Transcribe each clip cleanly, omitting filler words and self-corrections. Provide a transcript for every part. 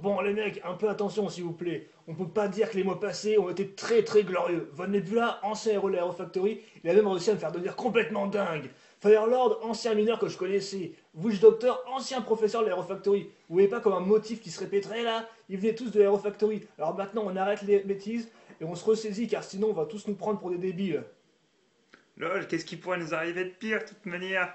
Bon les mecs, un peu attention s'il vous plaît. On peut pas dire que les mois passés ont été très très glorieux. Von Nebula, ancien héros de l'Aero Factory, il a même réussi à me faire devenir complètement dingue. Firelord, ancien mineur que je connaissais. Witch Doctor, ancien professeur de l'Aero Factory. Vous voyez pas comme un motif qui se répéterait là? Ils venaient tous de l'Aero Factory. Alors maintenant on arrête les bêtises et on se ressaisit car sinon on va tous nous prendre pour des débiles. Lol, qu'est-ce qui pourrait nous arriver de pire, de toute manière?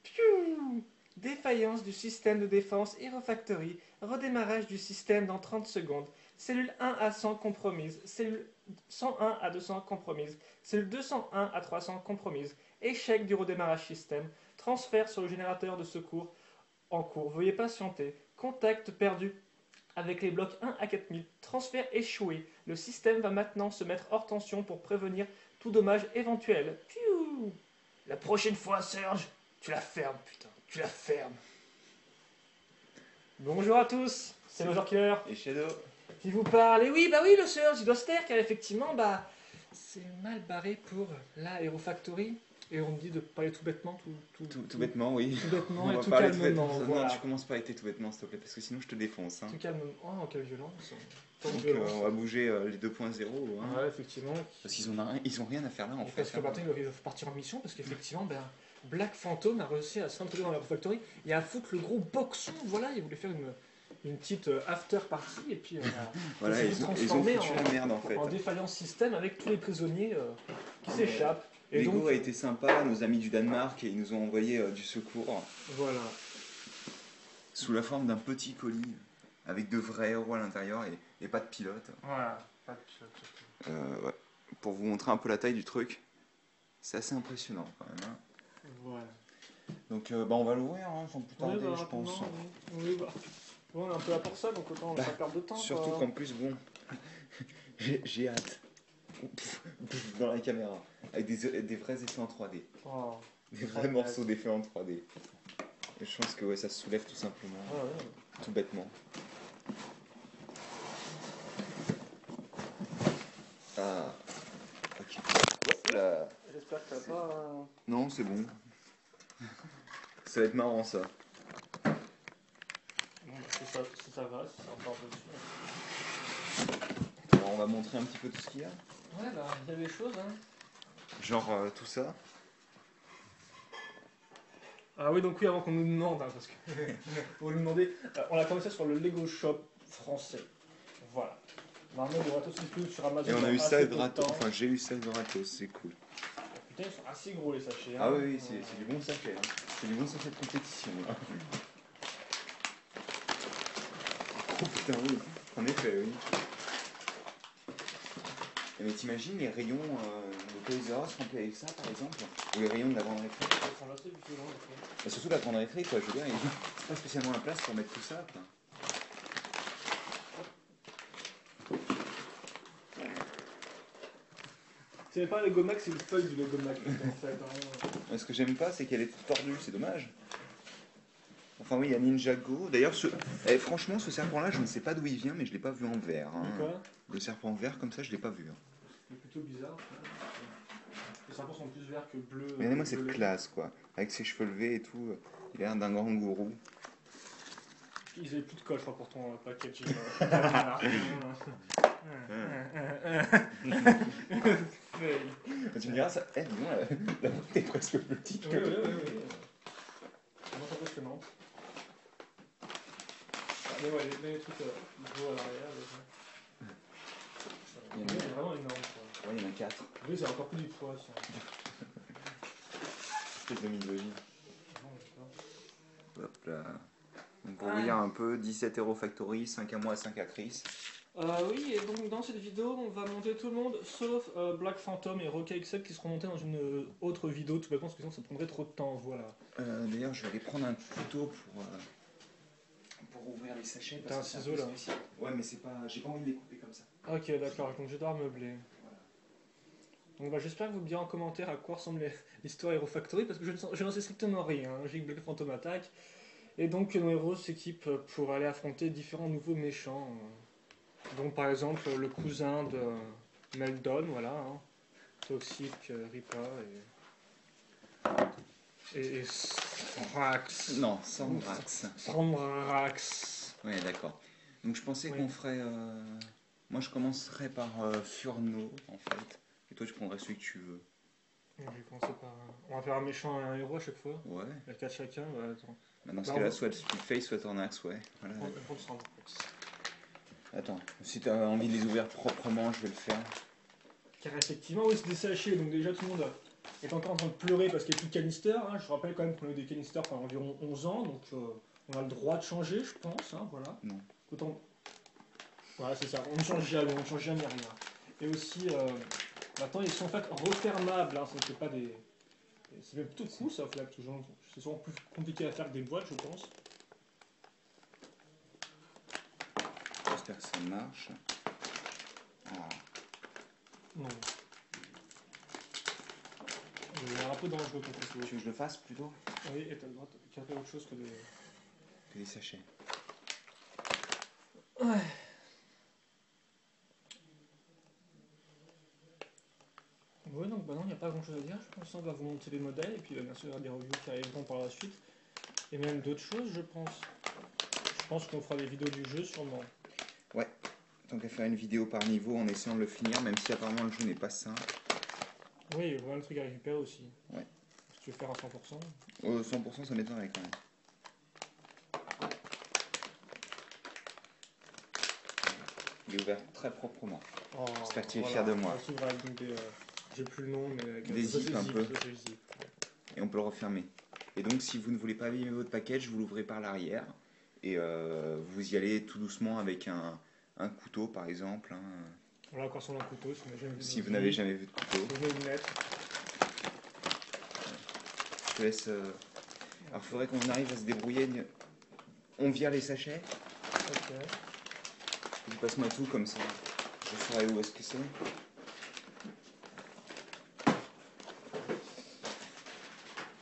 Piou. Défaillance du système de défense Hero Factory. Redémarrage du système dans 30 secondes. Cellule 1 à 100 compromise. Cellule 101 à 200 compromise. Cellule 201 à 300 compromise. Échec du redémarrage système. Transfert sur le générateur de secours en cours. Veuillez patienter. Contact perdu avec les blocs 1 à 4000. Transfert échoué. Le système va maintenant se mettre hors tension pour prévenir tout dommage éventuel. Piou. La prochaine fois, Serge, tu la fermes, putain. Tu la fermes. Bonjour à tous, c'est Major Killer Et Shadow? qui vous parle. Et oui, bah oui, le Surge, il doit se taire car effectivement, bah, c'est mal barré pour la Hero Factory. Et on me dit de parler tout bêtement, Tout bêtement, oui. tout bêtement On et va tout parler tout calmement. bêtement. Voilà. Non, tu commences pas avec tes tout bêtements, s'il te plaît, parce que sinon je te défonce. Hein. Tout calmement. Oh, quelle violence. Tant de Donc violence. on va bouger les 2.0. Hein. Ouais, effectivement. Parce qu'ils ont rien à faire là en Et fait. parce que maintenant, ils doivent partir en mission parce qu'effectivement, ben, Black Phantom a réussi à s'intégrer dans la Factory et à foutre le gros boxon. Voilà, il voulait faire une petite after party et puis Voilà, il s'est ils ont transformé foutu la merde en fait. en défaillance système avec tous les prisonniers qui s'échappent. Et Lego donc, a été sympa, nos amis du Danemark, et ils nous ont envoyé du secours voilà. sous la forme d'un petit colis avec de vrais héros à l'intérieur et pas de pilote. Voilà. Pas de pilote. Ouais. Pour vous montrer un peu la taille du truc, c'est assez impressionnant quand même. Hein. Voilà. Donc bah, on va l'ouvrir hein, sans plus tarder, je pense. rapidement, oui, bah. Bon, on est un peu là pour ça, donc autant Bah, pas perdre de temps. Surtout quoi. qu'en plus, bon, j'ai hâte. Dans la caméra, avec des vrais effets en 3D. Oh. Des vrais morceaux d'effets en 3D. Et je pense que ouais, ça se soulève tout simplement, Ah ouais. tout bêtement. Ah, ok. Hop là. J'espère que t'as pas. Non, c'est bon. Ça va être marrant ça. Bon, bah, si ça va, si ça encore dessus. Alors on va montrer un petit peu tout ce qu'il y a. Ouais, bah, il y a des choses, hein. Genre tout ça. Ah oui, donc oui, avant qu'on nous demande, hein, parce que pour nous demander, on a commencé sur le Lego Shop français. Voilà. Normalement, il y aura tout disponible sur Amazon. Et on a dans eu ça assez peu de gratos. temps. Enfin, j'ai eu ça gratos, c'est cool. Putain, ils sont assez gros les sachets. Hein. Ah oui, c'est du bon sachet. Hein. C'est du bon sachet de compétition. Là. Oh putain, oui. En effet, oui. Mais t'imagines les rayons de Toys R Us remplis avec ça, par exemple, ou les rayons de la grande récré. Ils sont assez violents, ok. Et surtout la grande récré, quoi. Je veux dire, il n'y a pas spécialement la place pour mettre tout ça, quoi. C'est pas Lego Max, c'est le feuille du Lego Max en fait. Hein. Mais ce que j'aime pas, c'est qu'elle est toute tordue, c'est dommage. Enfin oui, il y a Ninjago. D'ailleurs, franchement, ce serpent-là, je ne sais pas d'où il vient, mais je l'ai pas vu en vert. Hein. Quoi Le serpent vert, comme ça, je l'ai pas vu. Hein. C'est plutôt bizarre. Les serpents sont plus verts que bleus. Regardez-moi cette classe, quoi. Avec ses cheveux levés et tout. Il a l'air d'un grand gourou. Ils avaient plus de colle, je crois, pour ton packaging. Tu me diras, ça. Eh, dis moi, la boîte est presque plus petite que. Oui. Comment ça peut se non? Mais ouais, les trucs gros à l'arrière. Il y en C'est a, vraiment énorme. Quoi. ouais, il y en a 4. Oui, c'est encore plus du poids. Ça. C'est de misogyne. Bon, d'accord. Hop là. Donc pour vous dire un peu, 17 Hero Factory, 5 à moi, 5 à Chris. Oui, et donc dans cette vidéo, on va monter tout le monde, sauf Black Phantom et Rocket XL qui seront montés dans une autre vidéo, tout bêtement, parce que sinon ça prendrait trop de temps, voilà. D'ailleurs, je vais aller prendre un couteau pour ouvrir les sachets. T'as un ciseau là? Ouais, mais c'est pas, j'ai pas envie de les couper comme ça. Ok, d'accord, donc je vais devoir meubler. Voilà. Donc bah, j'espère que vous me direz en commentaire à quoi ressemble l'histoire Hero Factory, parce que je n'en sais strictement rien. Hein. J'ai que Black Phantom attaque, et donc nos héros s'équipent pour aller affronter différents nouveaux méchants. Donc par exemple le cousin de Meldon, voilà, hein. Toxic, Reaper et Srax. Non, Sandrax. Sandrax. Ouais, d'accord. Donc je pensais Oui. qu'on ferait... Moi je commencerais par Furno en fait. Et toi tu prendrais celui que tu veux. Je vais commencer par. On va faire un méchant et un héros à chaque fois. Ouais. Il y a 4 chacun. Bah, attends. Bah, dans ce Bah, cas-là, soit Speedface, soit Tornax, ouais. Voilà. On va prendre ça en box. Attends, si t'as envie de les ouvrir proprement, je vais le faire. Car effectivement, oui, c'est des sachets. Donc déjà, tout le monde est encore en train de pleurer parce qu'il n'y a plus de canister. Hein. Je rappelle quand même qu'on a eu des canisters pendant environ 11 ans. Donc on a le droit de changer, je pense. Hein, voilà. Non. Autant... Voilà, c'est ça. On ne change jamais rien. Et aussi, maintenant, ils sont en fait refermables. Hein. C'est pas des... C'est même plutôt cool ça, Flap, toujours. C'est souvent plus compliqué à faire que des boîtes, je pense. J'espère que ça marche. Ah. Non. Il est un peu dangereux contre Tu veux que je le fasse plutôt Oui, et t'as le droit de faire autre chose que des... que des sachets? Ouais. Ouais, donc maintenant il n'y a pas grand chose à dire. Je pense qu'on va vous monter les modèles et puis bien sûr il y aura des reviews qui arriveront par la suite. Et même d'autres choses, je pense. Je pense qu'on fera des vidéos du jeu sûrement. Ouais. Tant qu'à faire une vidéo par niveau en essayant de le finir, même si apparemment le jeu n'est pas simple. Oui, il y a vraiment le truc à récupérer aussi. Ouais. Si tu veux faire à 100%. 100% ça m'étonnerait quand même. Il est ouvert très proprement. Oh, J'espère que tu es fier de moi. Ça s'ouvre avec des, j'ai plus le nom, mais avec Des zips un peu. des zips. Et on peut le refermer. Et donc si vous ne voulez pas abîmer votre package, vous l'ouvrez par l'arrière. Et vous y allez tout doucement avec un couteau par exemple. Hein. On l'a encore sur un couteau, Si vous n'avez jamais vu de couteau. Vous venez le mettre. Je te laisse... Alors il faudrait qu'on arrive à se débrouiller. On vire les sachets. Ok. Passe-moi tout comme ça. Je saurai où est-ce que c'est.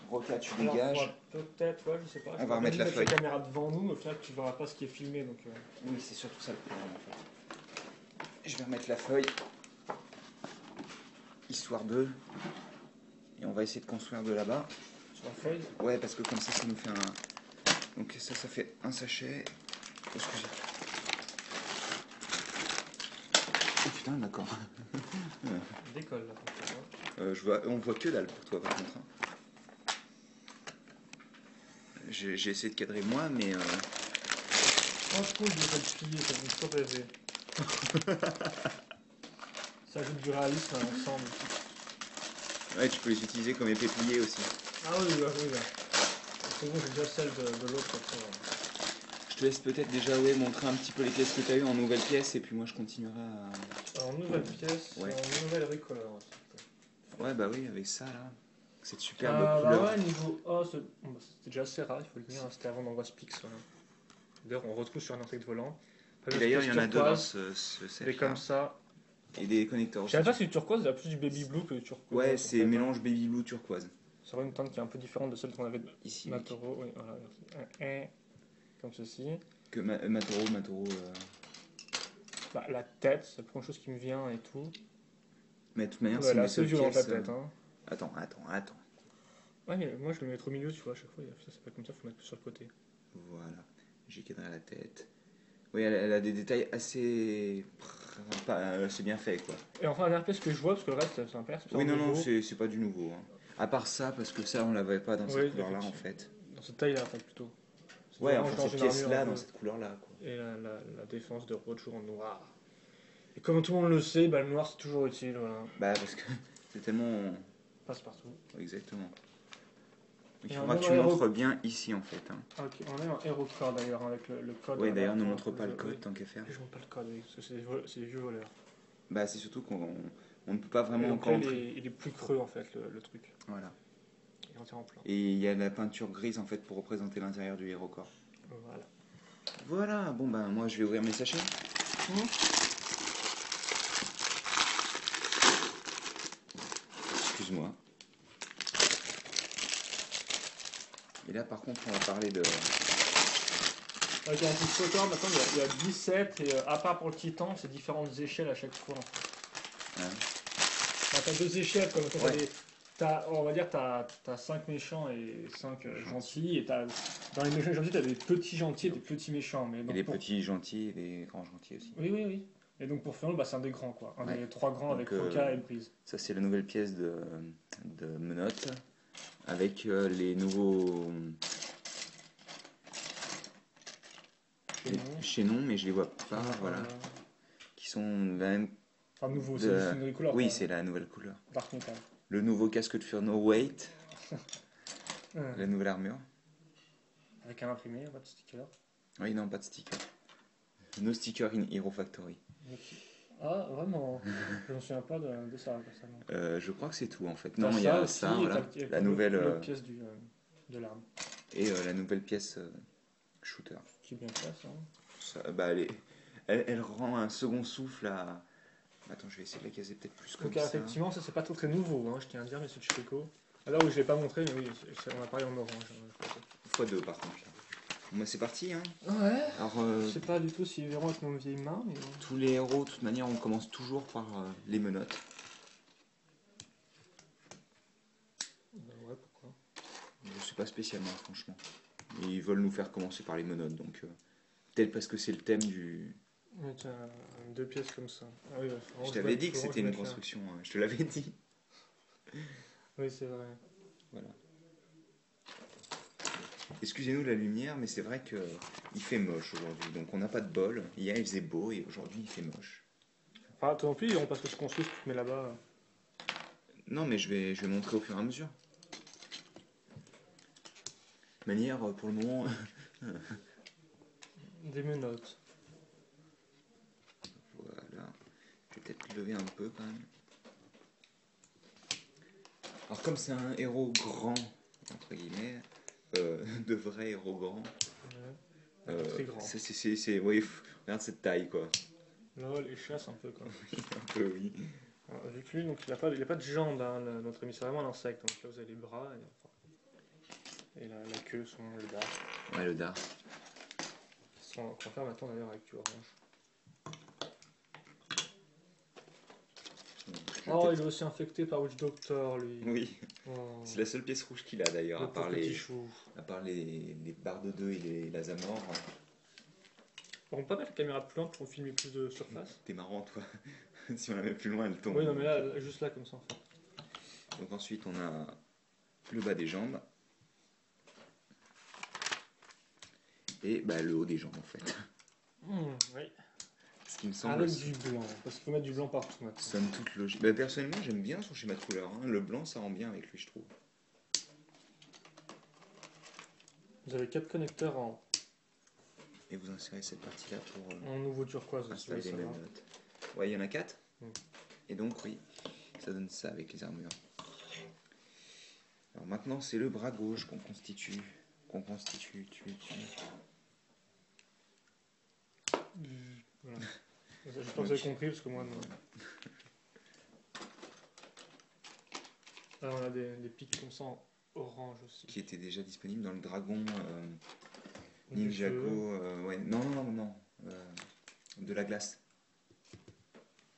Roca, tu Alors, dégages. peut-être, ouais, je sais pas. On va remettre la feuille. la caméra devant nous, mais au final, tu verras pas ce qui est filmé. Donc, Oui, c'est surtout ça le problème en fait. Je vais remettre la feuille. Histoire de... Et on va essayer de construire de là-bas. sur la feuille. Ouais, parce que comme ça nous fait un... Donc ça fait un sachet. Excusez. Oh putain, d'accord. Décolle là. Comme ça, On voit que dalle pour toi par contre. Hein. J'ai essayé de cadrer moi, mais... Franchement, je devrais le plier, ça me fait trop rêver. Ça ajoute du réalisme à l'ensemble. Ouais, tu peux les utiliser comme épée pliée aussi. Ah oui, oui. C'est bon, j'ai déjà celle de l'autre. Je te laisse peut-être déjà montrer un petit peu les pièces que tu as eues en nouvelles pièces et puis moi je continuerai à... Alors, nouvelle pièce, Ouais. nouvelle recolor. Ouais, bah oui, avec ça là. Cette superbe Bah couleur. ouais, niveau A, c'était déjà assez rare, il faut le dire. Hein, c'était avant d'Envoie Spix. D'ailleurs, on retrouve sur un intrigue volant. Et d'ailleurs, il y en a deux dans ce set. Des comme ça. Et des connecteurs Je aussi. savais pas si le turquoise, il y a plus du baby blue que le turquoise. Ouais, c'est mélange baby blue turquoise. C'est vraiment une teinte qui est un peu différente de celle qu'on avait de Ici. Matoro. Oui, voilà, merci. Comme ceci. Que Matoro. Bah, la tête, c'est la première chose qui me vient et tout. Mais de toute manière, Ouais, c'est là, une c'est seule violent la pièce. tête. Hein. Attends. Ouais, mais moi je le mets au milieu, tu vois, à chaque fois, ça c'est pas comme ça, faut mettre plus sur le côté. Voilà. J'ai cadré la tête. Oui, elle a des détails assez... C'est bien fait, quoi. Et enfin, la dernière pièce que je vois, parce que le reste c'est un père, c'est Oui, un non, nouveau. c'est pas du nouveau. Hein. À part ça, parce que ça, on l'avait pas dans cette couleur-là, en fait. Dans cette taille-là, en fait, plutôt. C'est Ouais, vraiment enfin, dans cette une pièce-là, armure un dans peu. cette couleur-là, quoi. Et la défense de Rojo en noir. Et comme tout le monde le sait, bah, le noir c'est toujours utile, voilà. Bah, parce que c'est tellement... Passe partout. Exactement. Donc, Et il un faudra que tu numéro montres bien ici, en fait. Hein. Ok, on est en Hero Core d'ailleurs, hein, avec le code. Oui, là, d'ailleurs, ne attends, montre pas le code, oui. tant qu'à faire. Je montre pas le code, oui, parce que c'est des vieux voleurs. Bah, c'est surtout qu'on ne peut pas Et vraiment donc encore là, entrer. il est plus creux en fait, le truc. Voilà. Il est entièrement plein. Et il y a la peinture grise, en fait, pour représenter l'intérieur du HeroCore. Voilà. Voilà, bon, ben, moi, je vais ouvrir mes sachets. Excuse-moi. Et là, par contre, on va parler de... Avec un petit sauteur, maintenant il y a 17, et à part pour le titan, c'est différentes échelles à chaque fois. En fait. Hein. Enfin, t'as deux échelles, comme quand Ouais. t'as On va dire, t'as 5 méchants et 5 gentils, et dans les méchants et gentils, t'as des petits gentils et des petits méchants. Mais Et donc les petits gentils et les grands gentils aussi. Oui, oui, oui. Et donc pour Fionn, bah, c'est un des grands, quoi. Un Ouais. des 3 grands avec Donc, Roca et Breeze. Ça, c'est la nouvelle pièce de menottes avec les nouveaux chaînons, mais je les vois pas, voilà. Qui sont la même. Enfin, nouveau, c'est juste une nouvelle couleur. Oui, quoi. c'est la nouvelle couleur. Dark Metal. Le nouveau casque de Furno Weight, Ouais. la nouvelle armure. Avec un imprimé, pas de sticker. Oui, non, pas de sticker. No sticker in Hero Factory. Ah, vraiment Je me souviens pas de ça, personnellement. Je crois que c'est tout en fait. T'as Non, il y a aussi, ça, et voilà. t'as La nouvelle. l'autre pièce de l'arme. Et la nouvelle pièce shooter. Qui est bien fait, ça. Ça, bah, elle rend un second souffle à. Attends, je vais essayer de la caser peut-être plus comme Donc, ça. effectivement, ça c'est pas très nouveau, hein, je tiens à dire, mais c'est de chez Rico. Alors oui, je l'ai pas montré, mais oui, on a parlé en orange. x2 par contre. Là. Bon, bah, c'est parti. Hein. Ouais. Alors, Je sais pas du tout s'ils verront avec nos vieilles mains, mais. tous les héros, de toute manière, on commence toujours par les menottes. Ouais, pourquoi Je sais pas spécialement, franchement. Ils veulent nous faire commencer par les menottes, donc peut-être parce que c'est le thème du. Ouais, tiens, 2 pièces comme ça. Ah, oui, Je t'avais dit que c'était une construction, hein. Je te l'avais dit. Oui, c'est vrai. Voilà. Excusez-nous la lumière, mais c'est vrai que il fait moche aujourd'hui. Donc on n'a pas de bol. Hier il faisait beau et aujourd'hui il fait moche. Enfin, toi non plus, on passe que se construit, mais là-bas. Non, mais je vais montrer au fur et à mesure. De manière, pour le moment. Des menottes. Voilà. Je vais peut-être lever un peu quand même. Alors comme c'est un héros grand, entre guillemets, de vrai héros grand. Ouais. Très grand. Oui, regarde cette taille quoi. Lol, et chasse un peu quoi. Un peu oui. Alors, vu que lui, donc, il a pas de jambes, hein, notre ami, c'est vraiment un insecte. Donc là, vous avez les bras et la queue, son le dard. Ouais, le dard. On va faire maintenant d'ailleurs avec du orange. Oh, il est aussi infecté par Witch Doctor, lui. Oui, Oh. c'est la seule pièce rouge qu'il a d'ailleurs, Le à part pauvre petit chou. les barres de 2 et les Lazamor. On peut pas mettre la caméra plus loin pour filmer plus de surface. T'es marrant toi. Si on la met plus loin, elle tombe. Oui, non, mais là, juste là, comme ça, en fait. Donc ensuite, on a le bas des jambes. Et bah, le haut des jambes en fait. Oui. Ce qui me semble. Avec du blanc, parce qu'il faut mettre du blanc partout maintenant. Somme toute logique. Bah, personnellement, j'aime bien son schéma de couleur. Hein. Le blanc, ça rend bien avec lui, je trouve. Vous avez 4 connecteurs Et vous insérez cette partie-là pour en nouveau turquoise. installer les ça mêmes va. notes. Ouais, il y en a 4. Mm. Et donc, oui, ça donne ça avec les armures. Alors maintenant, c'est le bras gauche qu'on constitue. Voilà. J'espère que vous avez compris, parce que moi, non. Là, on a des pics comme ça en orange aussi. Qui était déjà disponible dans le dragon Du Ninjago. feu. Ouais, non. De la glace.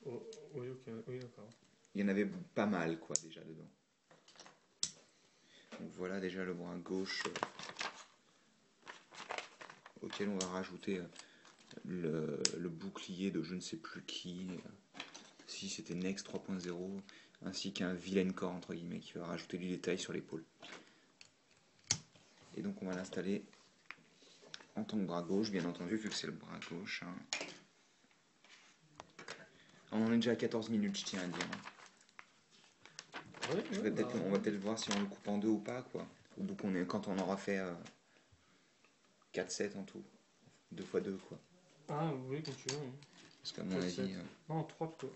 Oh, oui, ok, oui, d'accord. Il y en avait pas mal, quoi, déjà dedans. Donc voilà déjà le bras gauche auquel on va rajouter le bouclier de je ne sais plus qui. Si c'était Next 3.0, ainsi qu'un vilain corps entre guillemets qui va rajouter du détail sur l'épaule. Et donc on va l'installer en tant que bras gauche, bien entendu, vu que c'est le bras gauche. Hein. On en est déjà à 14 minutes, je tiens à dire. Ouais, On va peut-être voir si on le coupe en deux ou pas, quoi. Au bout quand on aura fait 4-7 en tout. 2 x 2, quoi. Ah oui, quand tu veux. Oui. Parce qu'à mon avis... Non, 3 plutôt.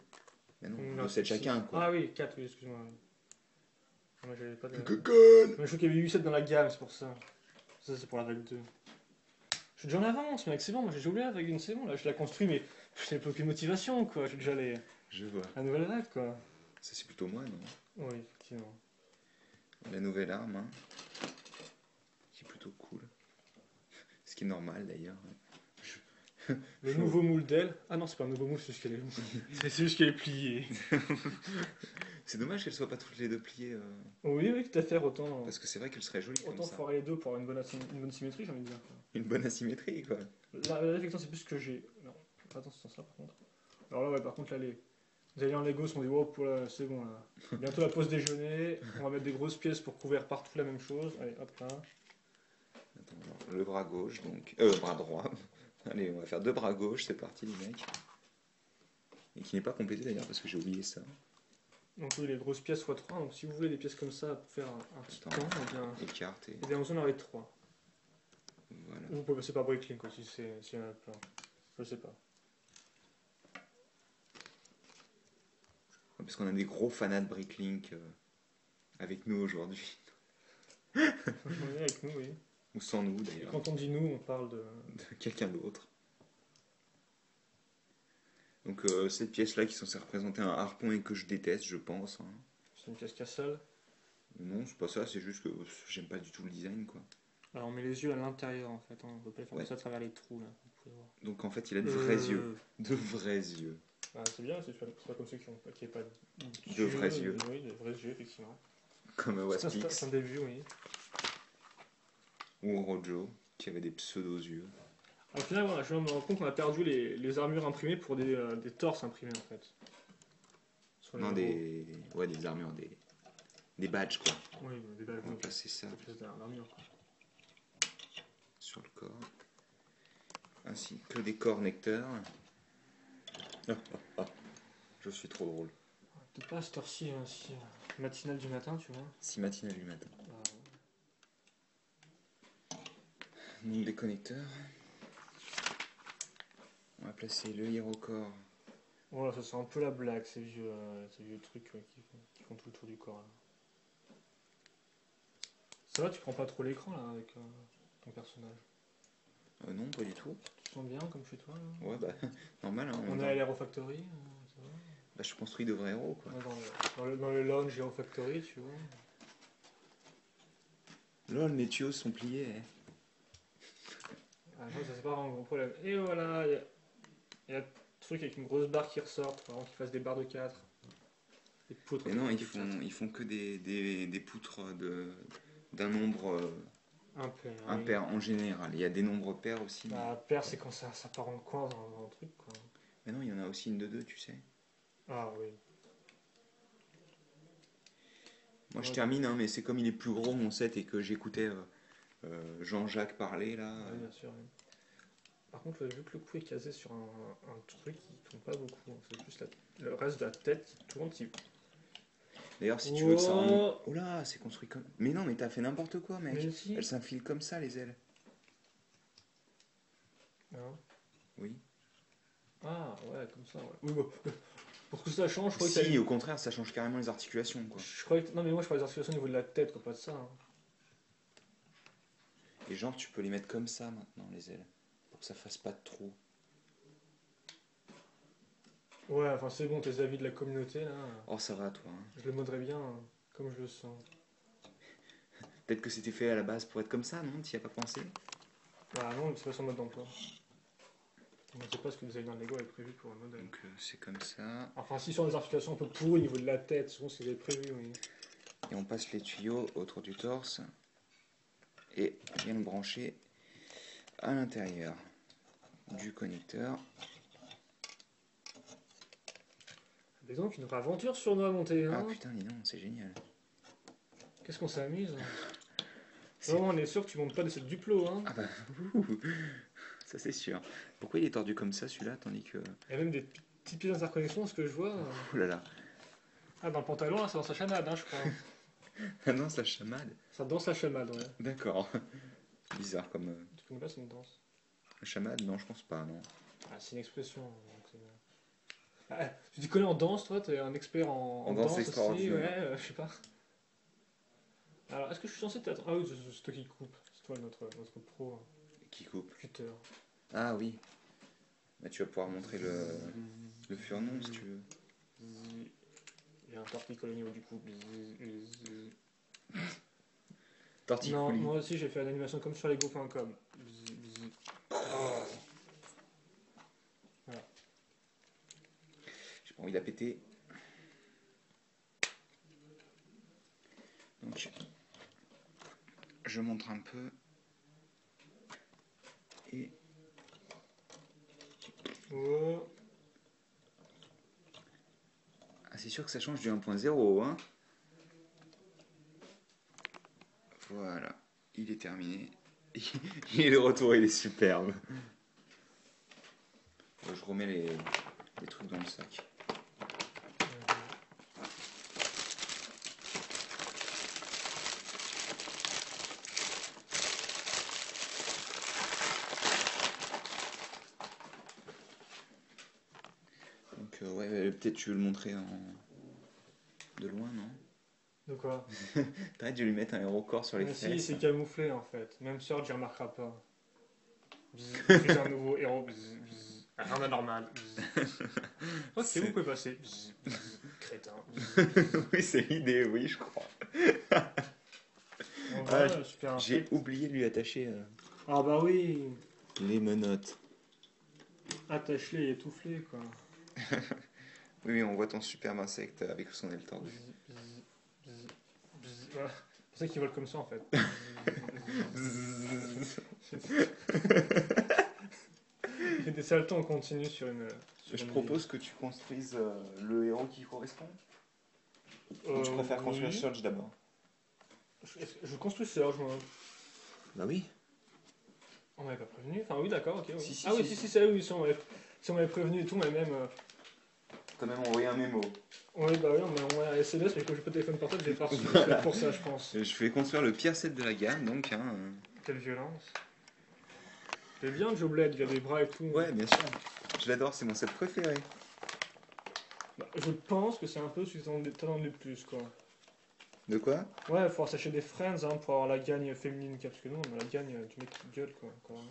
Mais non, 2-7 chacun, quoi. Ah oui, 4, oui, excuse-moi. Moi, j'avais pas de... Coconne. Mais je trouve qu'il y avait 8-7 dans la gamme, c'est pour ça. Ça, c'est pour la vague 2. Je suis déjà en avance, mec, c'est bon, moi j'ai oublié la vague 1, c'est bon, là, je la construis, mais je n'ai plus aucune motivation, quoi. J'ai déjà Je vois. la nouvelle vague, quoi. Ça, c'est plutôt moi, non? Oui, effectivement. La nouvelle arme, hein, qui est plutôt cool. Ce qui est normal, d'ailleurs. Le nouveau moule d'aile. Ah non, c'est pas un nouveau moule, c'est juste qu'elle est pliée. C'est dommage qu'elles soient pas toutes les deux pliées. Oui, oui, tout à fait, autant, Parce que c'est vrai qu'elles seraient jolies comme autant ça. foirer les deux pour avoir une bonne symétrie, j'ai envie de dire. Une bonne asymétrie, quoi. Là, effectivement, c'est plus ce que j'ai. Non, pas attention à ça, par contre. Alors là, ouais, par contre, là, les alliés en Lego sont dit, wow, c'est bon, là. Bientôt la pause déjeuner, on va mettre des grosses pièces pour couvrir partout la même chose. Allez, hop là. Attends, alors, le bras gauche, donc. Bras droit. Allez, on va faire 2 bras gauche, c'est parti, les mecs. Et qui n'est pas complété d'ailleurs, parce que j'ai oublié ça. Donc oui, les grosses pièces x3, donc si vous voulez des pièces comme ça pour faire un petit Attends. temps, eh bien, Écarte et. eh bien, on en avec 3. Voilà. Vous pouvez passer par Bricklink aussi, s'il y en a plein. Je sais pas. Parce qu'on a des gros fanats de Bricklink avec nous aujourd'hui. On est avec nous, oui. Ou sans nous Et d'ailleurs. quand on dit nous, on parle de... De quelqu'un d'autre. Donc cette pièce-là qui est censée représenter un harpon et que je déteste, je pense. Hein. C'est une pièce Castle. Non, c'est pas ça, c'est juste que j'aime pas du tout le design, quoi. Alors on met les yeux à l'intérieur en fait, hein. On peut pas les faire Ouais. comme ça à travers les trous là, vous pouvez voir. Donc en fait, il a de vrais yeux. De vrais yeux. Ah, c'est bien, c'est pas comme ceux qui n'ont pas De vrais yeux. Oui, de vrais yeux, effectivement. Comme Waspix C'est un début, oui. ou Rojo, qui avait des pseudo-yeux. Au final, voilà, je me rends compte qu'on a perdu les armures imprimées pour des torses imprimés en fait. Sur les Non, robots. des armures, des badges, quoi. Oui, des balles, On va placer ça des pièces d'armure. Quoi. sur le corps. Ainsi que des connecteurs. Je suis trop drôle. Peut-être pas à cette heure-ci, matinale du matin, tu vois. Si matinal du matin. Ah, Donc des connecteurs. On va placer le Hirocore. voilà, ça c'est un peu la blague, ces vieux trucs ouais, qui font tout le tour du corps. Là. Ça va, tu prends pas trop l'écran là avec ton personnage. Non, pas du tout. Tu te sens bien comme chez toi là. Ouais, bah, normal. Hein, On est à l'Hero Factory, ça va. Bah, je construis de vrais héros, quoi. On est dans le lounge Hero Factory, tu vois. Lol, mes tuyaux sont pliés. Ah non, ça c'est pas vraiment un gros problème. Et voilà, il y a le truc avec une grosse barre qui ressort, faut vraiment qu'il fasse des barres de 4. Des poutres. Mais non, de ils 4. font que des poutres d'un nombre impair en général. Il y a des nombres pairs aussi. Bah, paire, c'est quand ça part en coin dans le truc, quoi. Mais non, il y en a aussi une de 2, tu sais. Ah oui. Moi, je termine, hein, mais c'est comme il est plus gros mon set et que j'écoutais Jean-Jacques parler là. Ouais, bien sûr. Oui. Par contre, vu que le cou est casé sur un truc, il tourne pas beaucoup. C'est juste le reste de la tête qui tourne. D'ailleurs, si tu veux que ça Oh. remonte. Oh là, c'est construit comme. Mais non, mais t'as fait n'importe quoi, mec. Mais si. Elles s'infilent comme ça, les ailes. Hein. Oui. Ah, ouais, comme ça, ouais. Oui, bon. Pour que ça change, je crois que Si, au contraire, ça change carrément les articulations, quoi. Je croyais que... Non, mais moi, je parlais des articulations au niveau de la tête, quoi, pas de ça. Hein. Et genre, tu peux les mettre comme ça maintenant, les ailes. Pour que ça fasse pas de trou. Ouais, enfin, c'est bon, tes avis de la communauté, là. Oh, ça va, toi. Hein. Je le moderai bien, comme je le sens. Peut-être que c'était fait à la base pour être comme ça, non? T'y as pas pensé? Ah non, c'est pas son mode d'emploi. On ne sait pas ce que les designers de Lego avaient prévu pour un modèle. Donc, c'est comme ça. Enfin, si sur des articulations un peu pourries au niveau de la tête, souvent ce qu'ils avaient prévu, oui. Et on passe les tuyaux autour du torse. Et on vient le brancher à l'intérieur du connecteur. Dis donc, une vraie aventure sur nous à monter, Ah hein. putain, dis donc, c'est génial. Qu'est-ce qu'on s'amuse. C'est- Non, on est sûr que tu montes pas de cette Duplo, hein. Ah bah, ouh, ça c'est sûr. Pourquoi il est tordu comme ça celui-là, tandis que... Il y a même des petites pièces d'interconnexion, ce que je vois. Ouh là là. Ah, dans le pantalon, là, c'est dans sa chamade, hein, je crois. Ah non, ça chamade. Ça danse la chamade, ouais. D'accord. Bizarre comme... Tu connais pas, c'est une danse. chamade? Non, je pense pas, non. Ah, c'est une expression. Donc ah, tu t'y connais en danse, toi? T'es un expert en danse danse aussi, extraordinaire. ouais, je sais pas. Alors, est-ce que je suis censé t'être... Ah oui, c'est toi qui coupe. C'est toi notre pro Qui coupe? cutter. Ah oui. Bah, tu vas pouvoir montrer le furnon si tu veux. Il y a un torticolis au niveau du cou. Non, Torticolis. moi aussi j'ai fait une animation comme sur lego.com. Oh. J'ai pas envie de la péter. je montre un peu. Et Oh. ah, c'est sûr que ça change du 1.0, hein. Voilà, il est terminé. Il est de retour, il est superbe. Je remets les trucs dans le sac. Donc ouais, peut-être tu veux le montrer de loin, non? De quoi? T'arrêtes de lui mettre un hérocorps sur les Mais si, fesses. c'est camouflé en fait. Même Surge, il remarquera pas. Bzz, je suis un nouveau héros. Bzz, bzz. Rien d'anormal. Bzz. Ok, C'est- vous pouvez passer. Bzz, bzz. Crétin. Bzz. Oui, c'est l'idée, oui, je crois. On Ah, va, super J'ai infect. oublié de lui attacher Ah bah oui. les menottes. Attache-les et étouffe-les quoi. Oui, oui, on voit ton superbe insecte avec son aile tordue. Bzz, bzz, bzz, bzz. Voilà. C'est pour ça qu'ils volent comme ça en fait. J'ai des saltos en continu sur une. Je propose que tu construises le héros qui correspond. Ou tu préfères construire oui. Surge d'abord? Je construis Surge moi. Bah oui. On m'avait pas prévenu. Enfin oui d'accord, ok. Oui. Si, si, Ah oui, si. si, c'est oui, si on m'avait prévenu et tout, mais même. T'as même envoyé un mémo. Oui, bah oui, on m'a envoyé un SMS, mais comme j'ai pas de téléphone portable, j'ai pas reçu. C'est peut-être pour ça, je pense. Je vais construire le pire set de la gamme, donc. Hein, Quelle violence. C'est bien Joe Blade, il a des bras et tout. Ouais, bien sûr. Je l'adore, c'est mon set préféré. Bah, je pense que c'est un peu celui que t'attends le plus, quoi. De quoi? Ouais, il faut s'acheter des Friends hein, pour avoir la gagne féminine, parce que nous, on a la gagne du mec qui gueule, quoi. Encore.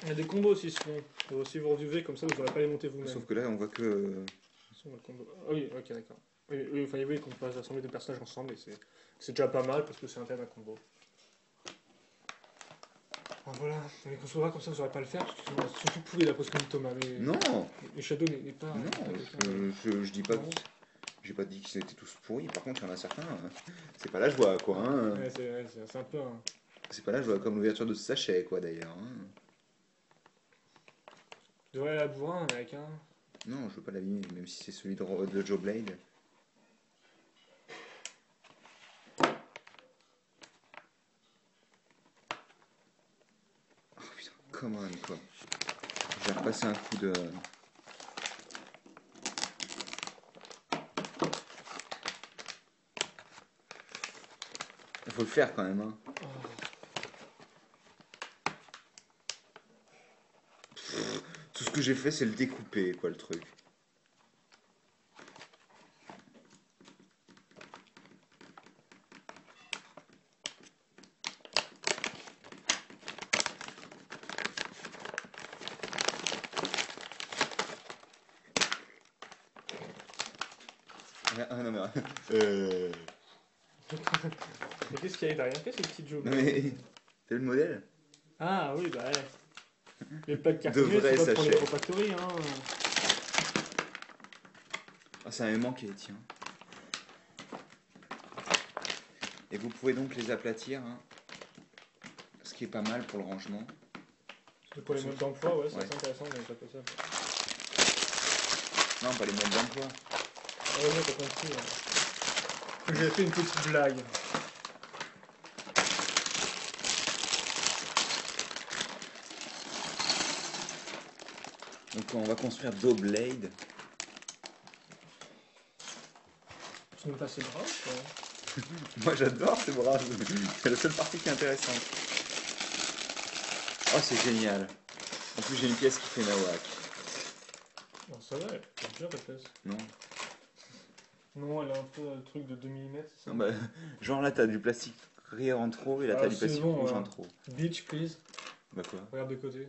Il y a des combos aussi, sinon. Si vous reviewez comme ça, vous n'aurez pas les monter vous-même. Sauf que là, on voit que. On voit le combo. Ah oui, ok, d'accord. Oui, oui, enfin, oui, qu'on peut assembler des personnages ensemble, et c'est déjà pas mal, parce que c'est un thème à combo. Ah, voilà, mais qu'on se voit comme ça, vous n'aurez pas le faire, parce que sinon, c'est surtout pourri la pose comme Thomas. Mais, Non! mais Shadow n'est pas. Non, je dis pas. J'ai pas dit qu'ils étaient tous pourris. Par contre, il y en a certains. C'est pas la joie, quoi. Hein. Ouais, c'est un peu un. C'est pas la joie, comme l'ouverture de ce sachet, quoi, d'ailleurs. Hein. Tu devrais aller à la bourrin, mec, hein. Non, je veux pas l'abîmer, même si c'est celui de Joe Blade. Oh putain, come on, quoi. Je vais repasser un coup de. Il faut le faire quand même, hein. Tout ce que j'ai fait, c'est le découper, quoi, le truc. Ah non, mais. Mais qu'est-ce qu'il y a derrière? Qu'est-ce que ces petits jobs? Non, mais. T'as vu le modèle? Ah oui, bah ouais. Les plaques De cartonnées, vrais c'est pas pour les sachets. refactories, hein. Ah, ça m'avait manqué, tiens. Et vous pouvez donc les aplatir, hein, ce qui est pas mal pour le rangement. C'est pour les modes d'emploi, ouais, c'est Ouais. assez intéressant, mais pas que ça. Non, pas les modes d'emploi. Ah ouais, t'as compris. Ouais. J'ai fait une petite blague. Donc on va construire deux blades. Tu nous passes les bras, quoi. Moi j'adore ces bras, c'est la seule partie qui est intéressante. Oh c'est génial. En plus j'ai une pièce qui fait nawak. Non, ça va, elle est bien ta pièce. Non. Non, elle a un peu le truc de 2 mm, c'est ça? Non bah, genre là t'as du plastique rayé en trop et là Ah, t'as du c'est plastique bon, rouge ouais. en trop. Beach, please. Bah quoi? Regarde de côté.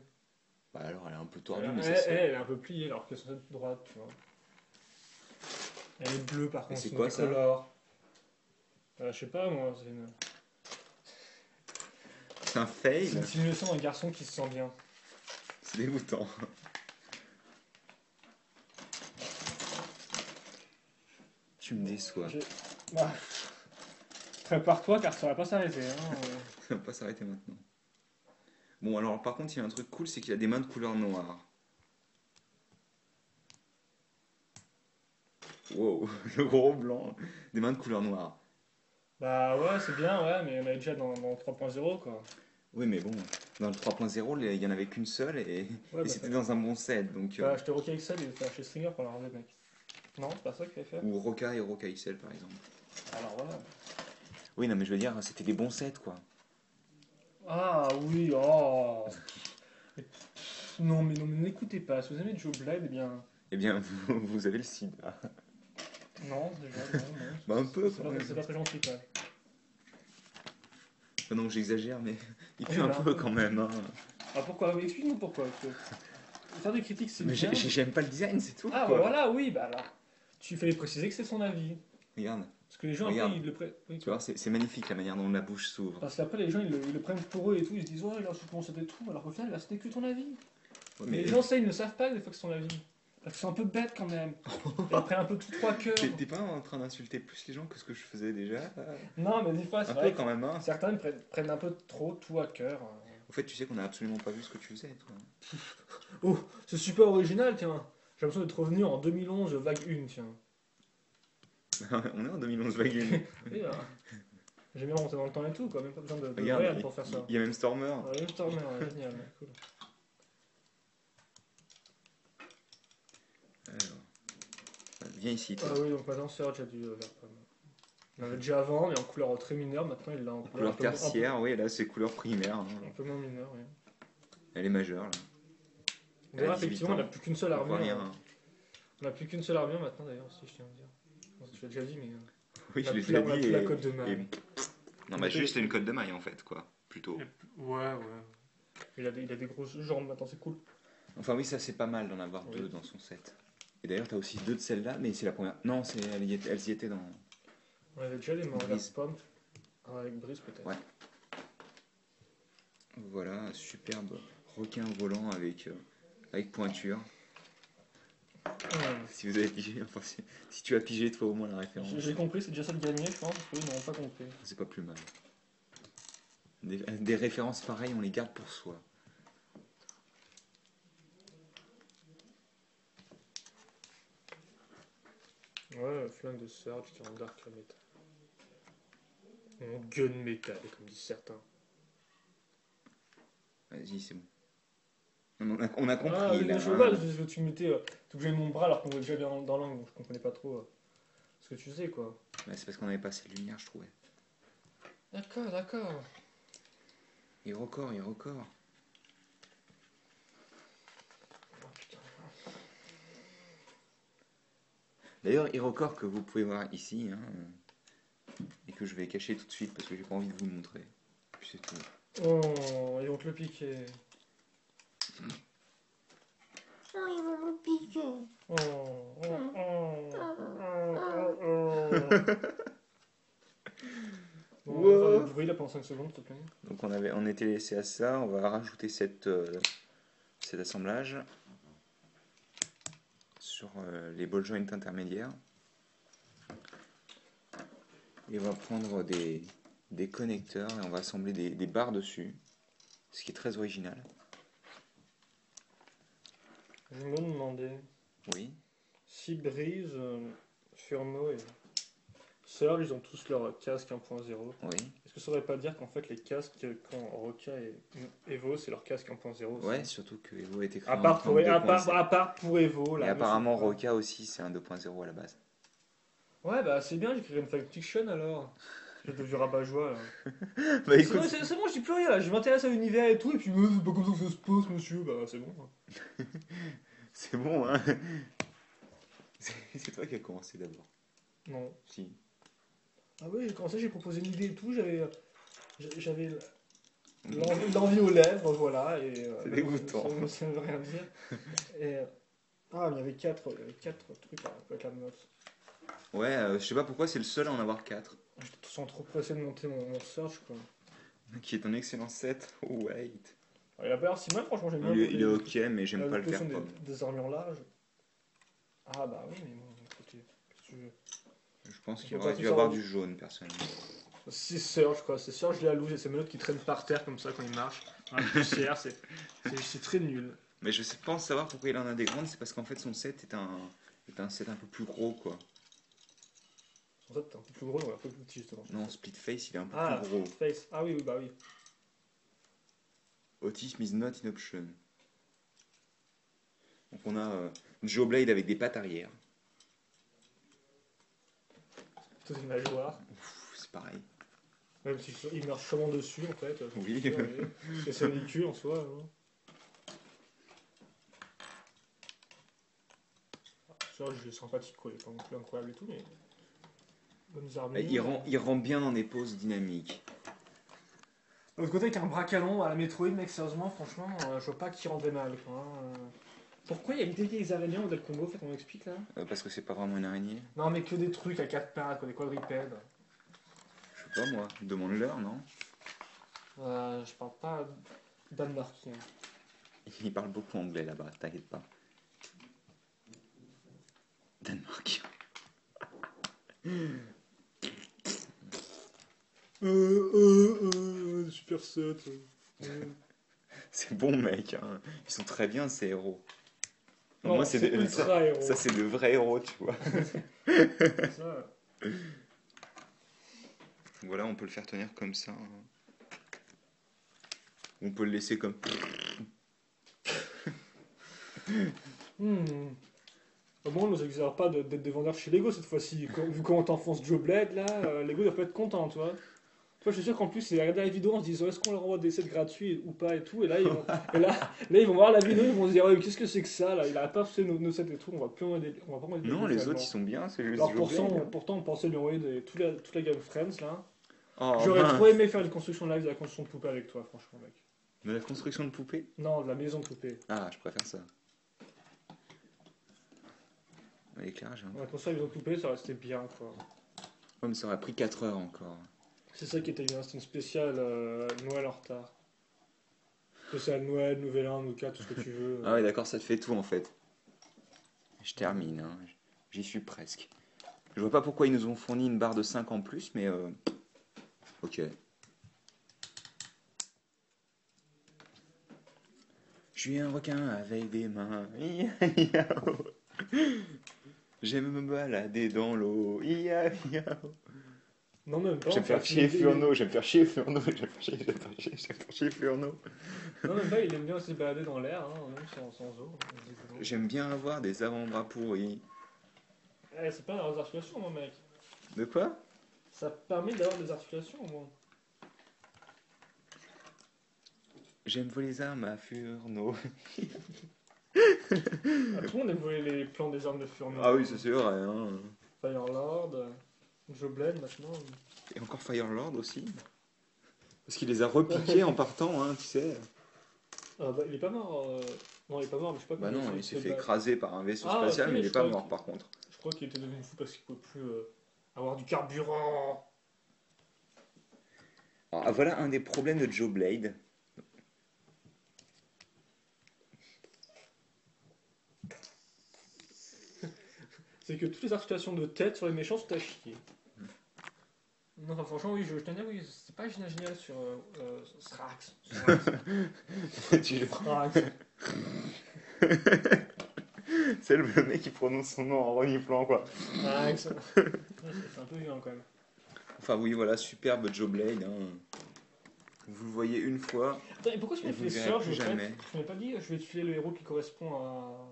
Bah alors elle est un peu tordue Elle, mais elle, ça se fait. elle est un peu pliée alors qu'elle est censée être droite, tu vois. Elle est bleue par contre, c'est sinon quoi, t'es ça color. Je sais pas moi, C'est un c'est fail. une simulation d'un garçon qui se sent bien. C'est dégoûtant. Tu me déçois. Ah. Prépare-toi car ça va pas s'arrêter. Hein. Ça va pas s'arrêter maintenant. Bon, alors par contre, il y a un truc cool, c'est qu'il a des mains de couleur noire. Wow, le gros blanc. Des mains de couleur noire. Bah ouais, c'est bien, ouais, mais on est déjà dans 3.0 quoi. Oui, mais bon, dans le 3.0, il y en avait qu'une seule Ouais, bah, c'était dans un bon set. Donc, t'as acheté Roca XL et t'as acheté Stringer pour la rendre mec. Non, c'est pas ça qu'il fallait faire. ou Roca et Roca XL par exemple. Alors voilà. Oui, non, mais je veux dire, c'était des bons sets quoi. Ah oui, oh. Non mais n'écoutez pas, si vous aimez Joe Blade, eh bien. Eh bien, vous avez le sida. Non, déjà, non. Bah, un peu C'est quand pas, même. c'est pas très gentil quoi. Non, j'exagère, mais il pue Oui, un là. peu quand même. Hein. Ah pourquoi? Mais explique-nous pourquoi. Faire des critiques c'est Mais bien. j'aime pas le design, c'est tout. Ah bah Quoi. voilà, oui, bah alors. Tu fallait préciser que c'est son avis. Regarde, Parce que les gens Regarde. après ils le prennent. Oui, tu vois, c'est magnifique la manière dont la bouche s'ouvre. parce qu'après les gens ils le prennent pour eux et tout, ils se disent ouais là je pense c'était tout, alors qu'au final bah, c'était que ton avis. Ouais, Mais les gens ça ils ne savent pas des fois que c'est ton avis. Parce qu'ils sont un peu bêtes quand même. Ils prennent un peu tout trois cœurs. T'es pas en train d'insulter plus les gens que ce que je faisais déjà Non mais des fois c'est Un vrai peu quand même, hein. que certains ils prennent un peu trop tout à cœur. Au fait, tu sais qu'on a absolument pas vu ce que tu faisais, toi. Oh, c'est super original tiens. J'ai l'impression d'être revenu en 2011 vague 1 tiens. On est en 2011 vague. Oui, j'ai bien monté dans le temps et tout quoi, même pas besoin de Regarde, réel pour faire ça. il y a même Stormer. Ouais, le Stormer, ouais, génial, ouais, cool. Alors, viens ici, toi. Ah oui, donc maintenant Surge a du vert pomme. On l'avait déjà avant, mais en couleur très mineure, maintenant il l'a en Couleur un peu- tertiaire, oui, là c'est couleur primaire. Hein. un peu moins mineure, oui. Elle est majeure, là. D'ailleurs, 18 effectivement, on ans. n'a plus qu'une seule On voit armure. rien. On n'a plus qu'une seule armure maintenant, d'ailleurs, si je tiens à dire. Bon, je l'ai déjà dit, mais. Oui, on a je l'ai plus déjà on a dit. plus la cote de maille. Non, bah juste une cote de maille en fait, quoi. Plutôt. Ouais. Il a des grosses jambes maintenant, c'est cool. Enfin, oui, ça c'est pas mal d'en avoir Oui. deux dans son set. Et d'ailleurs, t'as aussi deux de celles-là, mais c'est la première. Non, elles y étaient dans. On avait déjà les mains vert Brise. pomme. Ah, avec brise peut-être. Ouais. Voilà, superbe requin volant avec pointure. Si vous avez pigé, enfin si tu as pigé, toi au moins la référence. J'ai compris, c'est déjà ça de gagner, je pense. Oui, ils n'ont pas compris. C'est pas plus mal. Des références pareilles, on les garde pour soi. Ouais, flingue de Surge qui est en dark metal. En gun metal, comme disent certains. Vas-y, c'est bon. On a compris Ah, oui, là. je vois, tu mettais. Tu bougeais mon bras alors qu'on voit déjà bien dans l'angle, donc je comprenais pas trop ce que tu faisais, quoi. Ouais, c'est parce qu'on avait pas assez de lumière, je trouvais. D'accord. Et record. Oh putain. D'ailleurs, Irocore que vous pouvez voir ici, hein, et que je vais cacher tout de suite parce que j'ai pas envie de vous le montrer. Puis c'est tout. Oh, ils vont te le piquer. Oh, ils vont me piquer. Bon, Wow. on va faire le bruit là pendant 5 secondes, s'il te plaît. Donc on était laissé à ça, on va rajouter cet assemblage sur les ball joints intermédiaires. Et on va prendre des connecteurs et on va assembler des barres dessus, ce qui est très original. Je me demandais Oui. si Breeze, Furno et Surge, ils ont tous leur casque 1.0. Oui. Est-ce que ça voudrait pas dire qu'en fait les casques quand Roca et Evo c'est leur casque 1.0 aussi. Ouais, surtout que Evo a été créé À part, en pour, 2.0. à part pour Evo. Et Là, apparemment mais c'est- Roca aussi c'est un 2.0 à la base. Ouais, bah c'est bien, j'écrirai une fanfiction alors. Je vais devenir rabat-joie là. Bah C'est bon, c'est bon, je dis plus rien là, je m'intéresse à l'univers et tout, et puis c'est pas comme ça que ça se passe, monsieur, bah c'est bon. c'est bon hein. C'est toi qui as commencé d'abord. Non. Si. Ah oui, quand ça j'ai proposé une idée et tout, j'avais l'envie aux lèvres, voilà, et C'est dégoûtant. ça ne veut rien dire. Et, ah, il y avait 4 trucs à réclamer. Ouais, je sais pas pourquoi c'est le seul à en avoir 4. J'étais sans trop pressé de monter mon search quoi. Qui est un excellent set. Oh wait. Il a pas l'air si mal, franchement, j'aime bien. Il est ok, mais j'aime pas le vert des, pomme. des armures larges. Ah bah oui, mais bon, écoutez, qu'est-ce que tu veux. Je pense On qu'il peut aurait pas dû tous avoir avoir- du jaune personnellement. C'est Surge, quoi. C'est Surge la louche et c'est Melotte qui traîne par terre comme ça quand il marche. Dans la poussière, c'est très nul. Mais je pense savoir pourquoi il en a des grandes, c'est parce qu'en fait son set est un set un peu plus gros, quoi. En fait, t'es un peu plus gros, on un peu plus petit justement. Non, Split Face, il est un peu Ah, plus gros. Face. Ah oui, oui, bah oui. Autism is not in option. Donc on a Joe Blade avec des pattes arrière. Toutes les nageoires. C'est pareil. Même s'il meurt sûrement dessus en fait. Oui. C'est ridicule en soi. Hein. Surge, il est sympathique, quoi. Il est pas non plus incroyable et tout, mais. Bonnes armures. Il rend bien dans des poses dynamiques. De l'autre côté, avec un bras canon à la Metroid, mec, sérieusement, franchement, je vois pas qui rendrait mal, quoi. Hein. Pourquoi il y a que des araignées au modèle combo, en fait, on m'explique là? Parce que c'est pas vraiment une araignée. Non, mais que des trucs à quatre pattes, quoi, des quadripèdes. Je sais pas moi, demande-leur, non? Je parle pas danemarkien. Il parle beaucoup anglais là-bas, t'inquiète pas. Danemark. Super set. C'est bon mec, hein. Ils sont très bien ces héros. Non, Moi c'est ultra héros. Ça c'est de vrais héros, tu vois. Ça. Voilà, on peut le faire tenir comme ça. Hein. On peut le laisser comme... Au moins, on nous exagère pas d'être des vendeurs chez Lego cette fois-ci. Vu comment t'enfonces Joe Blade, là, Lego doit pas être content, tu vois. Toi, je suis sûr qu'en plus, ils regardent la vidéo en se disant est-ce qu'on leur envoie des sets gratuits ou pas et tout. Et là, ils vont voir la vidéo, ils vont se dire ouais, qu'est-ce que c'est que ça là? Il arrête pas de faire nos sets et tout, on va plus envoyer on va pas envoyer des Non, Lego, les finalement. autres ils sont bien, c'est juste Alors Joe Blade. pourtant, on pensait lui envoyer toute la gamme Friends là. Oh, J'aurais mince. trop aimé faire une construction live de la construction de poupée avec toi, franchement, mec. De la construction de poupées? Non, de la maison de poupée. Ah, je préfère ça. L'éclairage, hein. On a construit la maison de poupée, ça restait bien quoi. Ouais, mais ça aurait pris 4 heures encore. C'est ça qui était bien, c'était une spéciale Noël en retard. Spéciale Noël, Nouvel An, Nouka, tout ce que tu veux. Ah ouais, d'accord, ça te fait tout en fait. Je termine, hein. J'y suis presque. Je vois pas pourquoi ils nous ont fourni une barre de 5 en plus, mais ok. Je suis un requin avec des mains. J'aime me balader dans l'eau. Non, même pas. J'aime faire chier Furno, j'aime faire chier Furno, j'aime faire chier Furno. Non, même pas, il aime bien se balader dans l'air, hein, même sans eau. J'aime bien avoir des avant-bras pourris. Eh, c'est pas des articulations, mon mec. De quoi? Ça permet d'avoir des articulations, au moins. J'aime voler les armes à Furno. Ah, tout le monde aime voler les plans des armes de Furno. Ah oui, ça c'est vrai. Hein. Firelord, Joe Blade maintenant. Et encore Firelord aussi. Parce qu'il les a repiqués en partant, hein, tu sais. Ah bah, il est pas mort. Non, il est pas mort, mais je sais pas Bah comment non, il il s'est s'est fait battu. écraser par un vaisseau Ah, spatial, ok, mais il est je pas crois mort que- par contre. Je crois qu'il était devenu fou parce qu'il pouvait plus avoir du carburant. Alors, voilà un des problèmes de Joe Blade. C'est que toutes les articulations de tête sur les méchants sont à chier. Non, enfin, franchement, oui, je tenais, oui, c'est pas génial sur Srax. Tu le- Srax. C'est le mec qui prononce son nom en reniflant, quoi. Srax. C'est un peu violent quand même. Enfin oui, voilà, superbe Joe Blade. Hein. Vous le voyez une fois. Attends, et pourquoi tu Et m'as vous fait verrez Surge plus jamais. Je m'ai pas dit, je vais te filer le héros qui correspond à.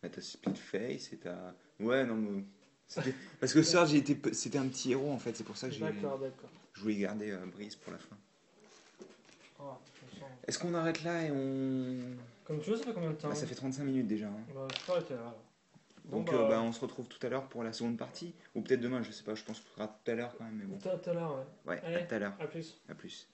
Bah, t'as Splitface et t'as... Ouais, non, mais... Parce que Surge, c'était un petit héros, en fait. C'est pour ça que D'accord. je voulais garder Breeze pour la fin. Ah, je sens. Est-ce qu'on arrête là et on... Comme tu veux, ça fait combien de temps Bah, ça fait 35 minutes déjà. Hein. Bah, je peux arrêter là. Bon, Donc on se retrouve tout à l'heure pour la seconde partie. Ou peut-être demain, je sais pas. Je pense que ce sera tout à l'heure quand même. Mais bon. Tout à l'heure, ouais. Ouais, Allez, à tout à l'heure. à plus. À plus.